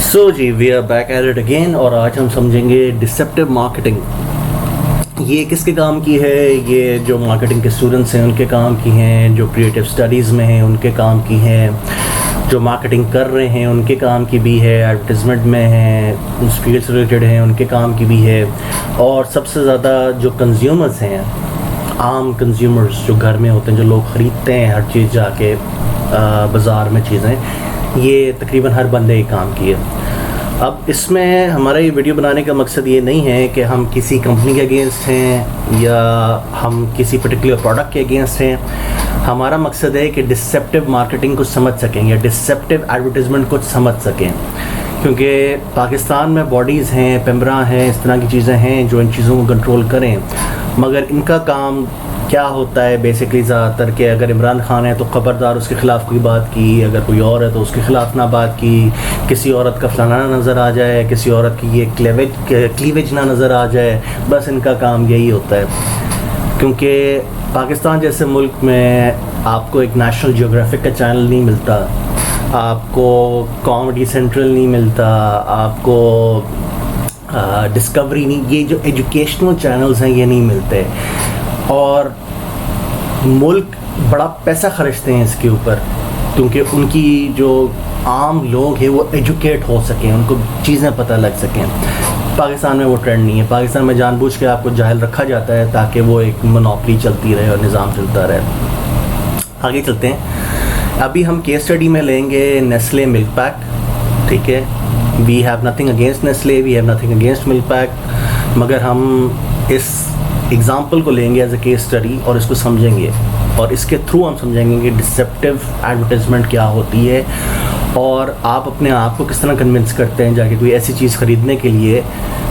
सो जी we are back at it again और आज हम समझेंगे डिसेप्टिव मार्केटिंग। ये किसके काम की है? ये जो मार्केटिंग के स्टूडेंट्स हैं उनके काम की हैं, जो क्रिएटिव स्टडीज़ में हैं उनके काम की हैं, जो मार्केटिंग कर रहे हैं उनके काम की भी है, एडवर्टिजमेंट में हैं, उस फील्ड से रिलेटेड हैं उनके काम की भी है। और सबसे ज़्यादा जो कंज्यूमर्स हैं, आम कंज्यूमर्स जो घर में होते हैं, जो लोग ख़रीदते हैं हर चीज़ जाके बाज़ार में चीज़ें, ये तकरीबन हर बंदे के काम की है। अब इसमें हमारा ये वीडियो बनाने का मकसद ये नहीं है कि हम किसी कंपनी के अगेंस्ट हैं या हम किसी पर्टिकुलर प्रोडक्ट के अगेंस्ट हैं। हमारा मकसद है कि डिसेप्टिव मार्केटिंग को समझ सकें या डिसेप्टिव एडवर्टाइजमेंट को समझ सकें, क्योंकि पाकिस्तान में बॉडीज़ हैं, पेम्बरा हैं, इस तरह की चीज़ें हैं जो इन चीज़ों को कंट्रोल करें। मगर इनका काम क्या होता है बेसिकली ज़्यादातर कि अगर इमरान खान है तो ख़बरदार उसके ख़िलाफ़ कोई बात की, अगर कोई और है तो उसके ख़िलाफ़ ना बात की, किसी औरत का फलाना ना नज़र आ जाए, किसी औरत की ये क्लीवेज ना नज़र आ जाए, बस इनका काम यही होता है। क्योंकि पाकिस्तान जैसे मुल्क में आपको एक नेशनल जियोग्राफिक का चैनल नहीं मिलता, आपको कॉमेडी सेंट्रल नहीं मिलता, आपको डिस्कवरी नहीं, ये जो एजुकेशनल चैनल्स हैं ये नहीं मिलते। और मुल्क बड़ा पैसा खर्चते हैं इसके ऊपर, क्योंकि उनकी जो आम लोग हैं वो एजुकेट हो सकें, उनको चीज़ें पता लग सकें। पाकिस्तान में वो ट्रेंड नहीं है। पाकिस्तान में जानबूझ के आपको जाहिल रखा जाता है ताकि वो एक मोनोपोली चलती रहे और निज़ाम चलता रहे। आगे चलते हैं। अभी हम केस स्टडी में लेंगे नेस्ले मिल्क पैक। ठीक है, we have nothing against Nestle, we have nothing against milk pack, मगर हम इस एग्ज़ाम्पल को लेंगे एज ए केस स्टडी और इसको समझेंगे और इसके थ्रू हम समझेंगे कि डिसेप्टिव एडवर्टाइजमेंट क्या होती है और आप अपने आप को किस तरह कन्विंस करते हैं जाके कोई ऐसी चीज़ ख़रीदने के लिए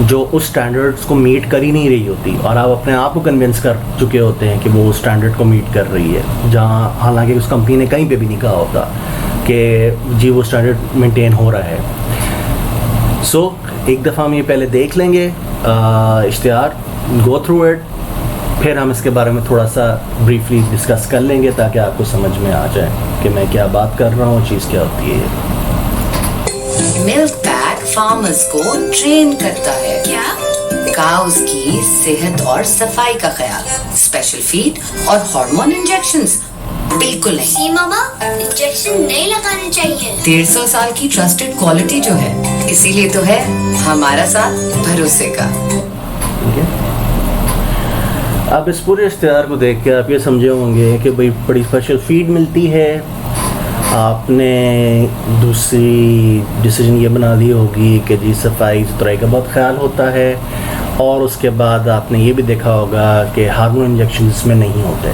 जो उस स्टैंडर्ड्स को मीट कर ही नहीं रही होती, और आप अपने आप को कन्विंस कर चुके होते हैं कि वो उस स्टैंडर्ड को मीट कर रही है, जहाँ हालांकि उस कंपनी ने कहीं पे भी नहीं कहा होता कि जी वो स्टैंडर्ड मेंटेन हो रहा है। सो एक दफ़ा हम ये पहले देख लेंगे इश्तिहार, गो थ्रू इट, फिर हम इसके बारे में थोड़ा सा ब्रीफली डिस्कस कर लेंगे ताकि आपको समझ में आ जाए कि मैं क्या बात कर रहा हूँ, चीज़ क्या होती है। मिल्क पैक फार्मर्स को ट्रेन करता है क्या? काउस की सेहत और सफाई का ख्याल, स्पेशल फीड और हार्मोन इंजेक्शंस बिल्कुल नहीं। मामा, इंजेक्शन नहीं लगाने चाहिए। 150 साल की ट्रस्टेड क्वालिटी जो है, इसीलिए तो है हमारा साथ भरोसे का। अब इस पूरे इश्तिहार को देख के आप ये समझे होंगे कि भाई बड़ी स्पेशल फीड मिलती है, आपने दूसरी डिसीजन ये बना ली होगी कि जी सफाई सुथराई का बहुत ख्याल होता है, और उसके बाद आपने ये भी देखा होगा कि हार्मोन इंजेक्शन इसमें नहीं होते।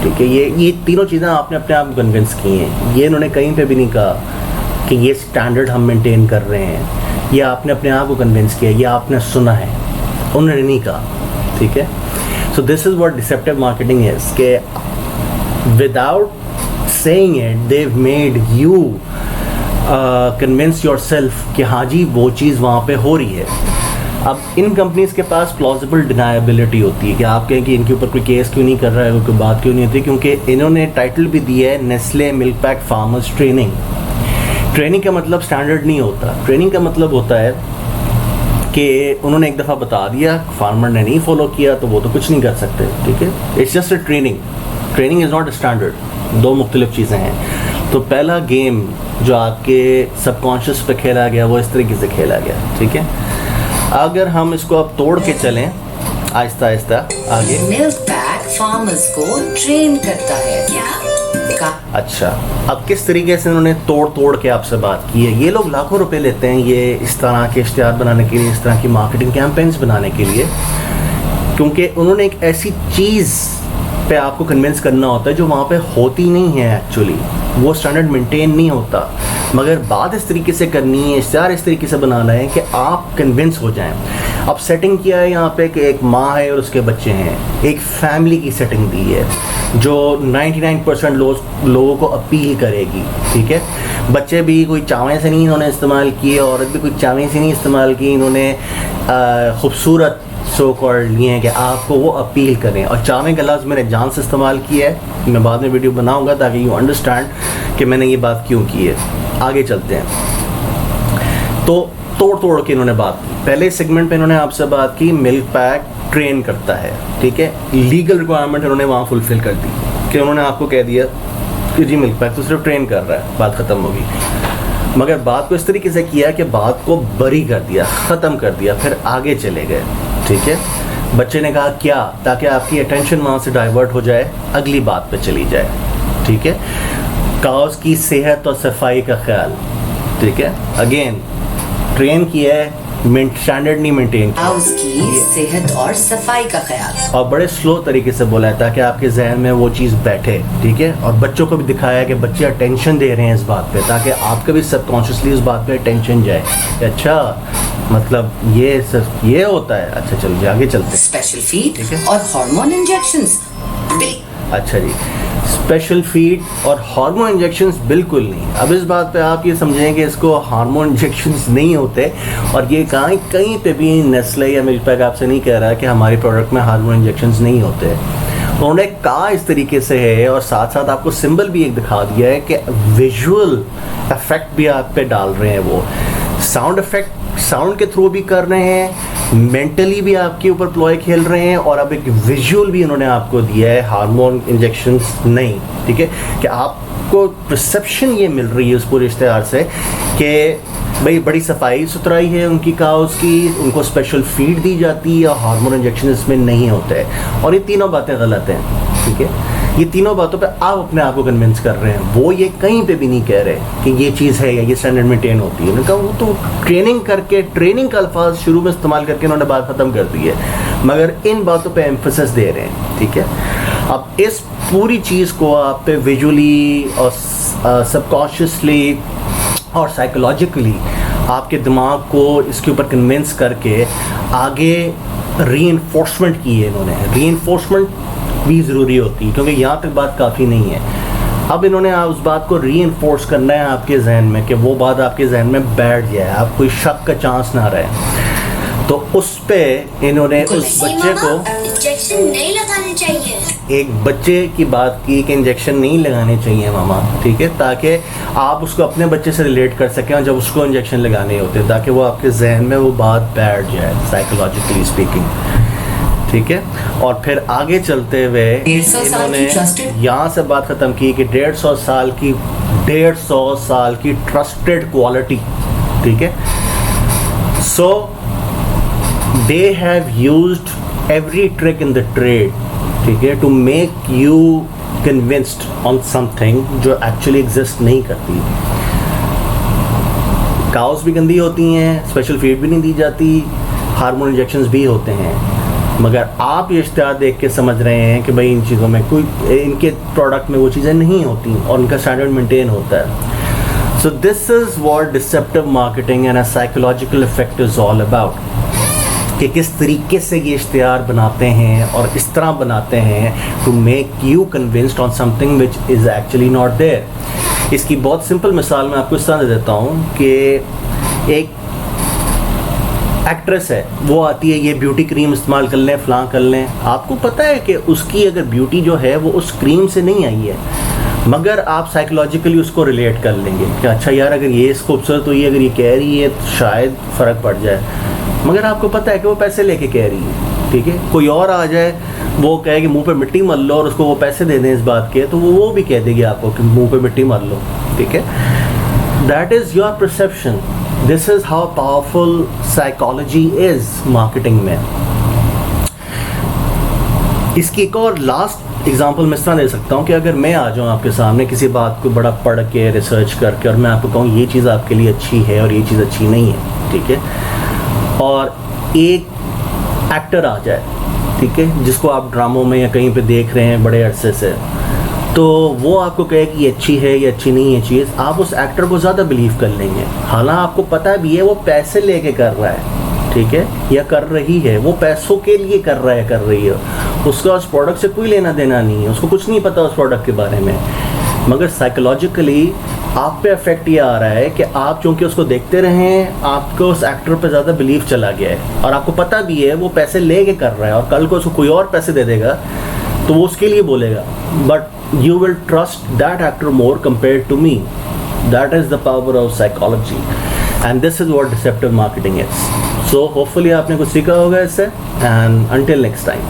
ठीक है, ये तीनों चीज़ें आपने अपने आप कन्विंस की हैं। ये इन्होंने कहीं पे भी नहीं कहा कि ये स्टैंडर्ड हम मेंटेन कर रहे हैं, ये आपने अपने आप को कन्विंस किया, ये आपने सुना है, उन्होंने नहीं कहा। ठीक है, so this is what deceptive marketing is, कि without saying it they've made you convince yourself कि हाँ जी वो चीज़ वहाँ पे हो रही है। अब इन कंपनीज़ के पास plausible deniability होती है कि आप कहें कि इनके ऊपर कोई केस क्यों नहीं कर रहा है, कोई बात क्यों नहीं होती, क्योंकि इन्होंने टाइटल भी दिया है Nestle milk pack farmers training. Training का मतलब स्टैंडर्ड नहीं होता, ट्रेनिंग का मतलब होता है कि उन्होंने एक दफ़ा बता दिया, फार्मर ने नहीं फॉलो किया तो वो तो कुछ नहीं कर सकते। ठीक है, it's just a training, training is not a standard, दो मुख्तलिफ चीज़ें हैं। तो पहला गेम जो आपके सबकॉन्शियस पे खेला गया वो इस तरीके से खेला गया। ठीक है, अगर हम इसको अब तोड़ के चलें आहिस्ता आहिस्ता आगे। मिल्क पैक फार्मर्स को ट्रेन करता है क्या? अच्छा, अब किस तरीके से उन्होंने तोड़ के आपसे बात की है। ये लोग लाखों रुपए लेते हैं ये इस तरह के इश्तिहार बनाने के लिए, इस तरह की मार्केटिंग कैंपेन्स बनाने के लिए, क्योंकि उन्होंने एक ऐसी चीज़ पे आपको कन्विंस करना होता है जो वहाँ पे होती नहीं है। एक्चुअली वो स्टैंडर्ड मेंटेन नहीं होता, मगर बात इस तरीके से करनी है, इश्तिहार इस तरीके से बनाना है कि आप कन्विंस हो जाएं। अब सेटिंग किया है यहाँ पे कि एक माँ है और उसके बच्चे हैं, एक फैमिली की सेटिंग दी है जो 99% लोगों को अपील करेगी। ठीक है, बच्चे भी कोई चावें से नहीं इन्होंने इस्तेमाल किए, औरत भी कोई चावें से नहीं इस्तेमाल की, इन्होंने खूबसूरत सो कॉल्ड लिए हैं कि आपको वो अपील करें। और चावें का लफ्ज़ मैंने जान से इस्तेमाल किया है, मैं बाद में वीडियो बनाऊंगा ताकि यू अंडरस्टैंड कि मैंने ये बात क्यों की है। आगे चलते हैं। तो तोड़ के इन्होंने बात की। पहले सेगमेंट पे इन्होंने आपसे बात की मिल्क पैक ट्रेन करता है, ठीक है, लीगल रिक्वायरमेंट इन्होंने वहाँ फुलफिल कर दी कि उन्होंने आपको कह दिया कि जी मिल्क पैक तो सिर्फ ट्रेन कर रहा है, बात ख़त्म होगी। मगर बात को इस तरीके से किया कि बात को बरी कर दिया, ख़त्म कर दिया, फिर आगे चले गए, ठीक है। बच्चे ने कहा क्या, ताकि आपकी अटेंशन वहाँ से डाइवर्ट हो जाए, अगली बात पे चली जाए, ठीक है। काउस की सेहत और सफाई का ख्याल, ठीक है, अगेन ट्रेन किया है, स्टैंडर्ड नहीं मेंटेन किया, काउस की सेहत और सफाई का ख्याल, और बड़े स्लो तरीके से बोला है ताकि आपके जहन में वो चीज़ बैठे, ठीक है। और बच्चों को भी दिखाया कि बच्चे अटेंशन दे रहे हैं इस बात पे, ताकि आपका भी सबकॉन्शियसली उस बात पे अटेंशन जाए कि अच्छा मतलब ये होता है, अच्छा चलिए आगे चलते हैं। स्पेशल फीड ठीक है। और हार्मोन इंजेक्शंस। अच्छा जी, स्पेशल फीड और हार्मोन इंजेक्शंस बिल्कुल नहीं। अब इस बात पे आप ये समझें कि इसको हार्मोन इंजेक्शंस नहीं होते, और ये कहीं पे भी नेस्ले या मिल्क पैक आपसे नहीं कह रहा कि हमारी प्रोडक्ट में हार्मोन इंजेक्शंस नहीं होते। उन्होंने कहा इस तरीके से है, और साथ साथ आपको सिंबल भी एक दिखा दिया है कि विजुअल इफेक्ट भी आप पे डाल रहे हैं, वो साउंड इफेक्ट साउंड के थ्रू भी कर रहे हैं, मेंटली भी आपके ऊपर प्लॉय खेल रहे हैं, और अब एक विजुअल भी इन्होंने आपको दिया है, हार्मोन इंजेक्शंस नहीं, ठीक है। कि आपको परसेप्शन ये मिल रही है उस पूरे इश्तेहार से कि भाई बड़ी सफाई सुथराई है उनकी काउस की, उनको स्पेशल फीड दी जाती है और हार्मोन इंजेक्शन इसमें नहीं होते हैं, और ये तीनों बातें गलत हैं, ठीक है। ये तीनों बातों पे आप अपने आप को कन्विंस कर रहे हैं, वो ये कहीं पे भी नहीं कह रहे कि ये चीज़ है या ये स्टैंडर्ड मेंटेन होती है। उन्होंने कहा वो तो ट्रेनिंग का अल्फाज शुरू में इस्तेमाल करके उन्होंने बात ख़त्म कर दी है, मगर इन बातों पे एम्फेसिस दे रहे हैं, ठीक है। अब इस पूरी चीज़ को आप पे विजुअली और सबकॉन्शियसली और साइकोलॉजिकली आपके दिमाग को इसके ऊपर कन्विंस करके आगे रीइंफोर्समेंट की है इन्होंने। रीइंफोर्समेंट भी ज़रूरी होती है, क्योंकि यहाँ तक बात काफ़ी नहीं है। अब इन्होंने उस बात को रीइंफोर्स करना है आपके जहन में, कि वो बात आपके जहन में बैठ जाए, आप कोई शक का चांस ना रहे। तो उस पे इन्होंने उस बच्चे को इंजेक्शन नहीं लगाने चाहिए। एक बच्चे की बात की कि इंजेक्शन नहीं लगाने चाहिए मामा, ठीक है, ताकि आप उसको अपने बच्चे से रिलेट कर सकें, और जब उसको इंजेक्शन लगाने होते हैं ताकि वो आपके जहन में वो बात बैठ जाए, साइकोलॉजिकली स्पीकिंग, ठीक है। और फिर आगे चलते हुए इन्होंने यहाँ से बात ख़त्म की कि 150 साल की ट्रस्टेड क्वालिटी, ठीक है। So they have used every trick in the trade, ठीक है, to make you convinced on something जो एक्चुअली एग्जिस्ट नहीं करती। काउस भी गंदी होती हैं, स्पेशल फीड भी नहीं दी जाती, हार्मोन इंजेक्शंस भी होते हैं, मगर आप ये इश्तिहार देख के समझ रहे हैं कि भाई इन चीज़ों में कोई, इनके प्रोडक्ट में वो चीज़ें नहीं होती और उनका स्टैंडर्ड मेंटेन होता है। So this is what deceptive marketing and a psychological effect is all about, कि किस तरीके से ये इश्तिहार बनाते हैं और इस तरह बनाते हैं to make you convinced on something which is actually not there. इसकी बहुत सिंपल मिसाल मैं आपको इस तरह दे देता हूँ कि एक एक्ट्रेस है, वो आती है, ये ब्यूटी क्रीम इस्तेमाल कर लें, फलां कर लें, आपको पता है कि उसकी अगर ब्यूटी जो है वो उस क्रीम से नहीं आई है, मगर आप साइकोलॉजिकली उसको रिलेट कर लेंगे कि अच्छा यार अगर ये खूबसूरत हुई, अगर ये कह रही है तो शायद फ़र्क पड़ जाए, मगर आपको पता है कि वो पैसे लेके कह रही है, ठीक है। कोई और आ जाए, वो कहे कि मुंह पे मिट्टी मल लो और उसको वो पैसे दे दें इस बात के, तो वो भी कह देगी आपको कि मुंह पे मिट्टी मल लो, ठीक है। That is your perception. This is how powerful psychology is marketing में। इसकी एक और लास्ट एग्जांपल मैं इस तरह दे सकता हूँ कि अगर मैं आ जाऊँ आपके सामने किसी बात को बड़ा पढ़ के रिसर्च करके, और मैं आपको कहूँ ये चीज़ आपके लिए अच्छी है और ये चीज़ अच्छी नहीं है, ठीक है, और एक एक्टर आ जाए, ठीक है, जिसको आप ड्रामों में या कहीं पे देख रहे हैं बड़े अरसे से, तो वो आपको कहे कि ये अच्छी है, ये अच्छी नहीं है चीज़, आप उस एक्टर को ज़्यादा बिलीव कर लेंगे। हालांकि आपको पता भी है वो पैसे लेके कर रहा है, ठीक है, या कर रही है, वो पैसों के लिए कर रहा है, कर रही है, उसका उस प्रोडक्ट से कोई लेना देना नहीं है, उसको कुछ नहीं पता उस प्रोडक्ट के बारे में, मगर साइकोलॉजिकली आप पे इफेक्ट ये आ रहा है कि आप चूँकि उसको देखते रहें, आपको उस एक्टर पे ज़्यादा बिलीव चला गया है, और आपको पता भी है वो पैसे लेके कर रहा है, और कल को उसको कोई और पैसे दे देगा तो वो उसके लिए बोलेगा, but you will trust that actor more compare to me. That is the power of psychology. And this is what deceptive marketing is. So hopefully आपने कुछ सीखा होगा इससे, एंड अंटिल नेक्स्ट टाइम.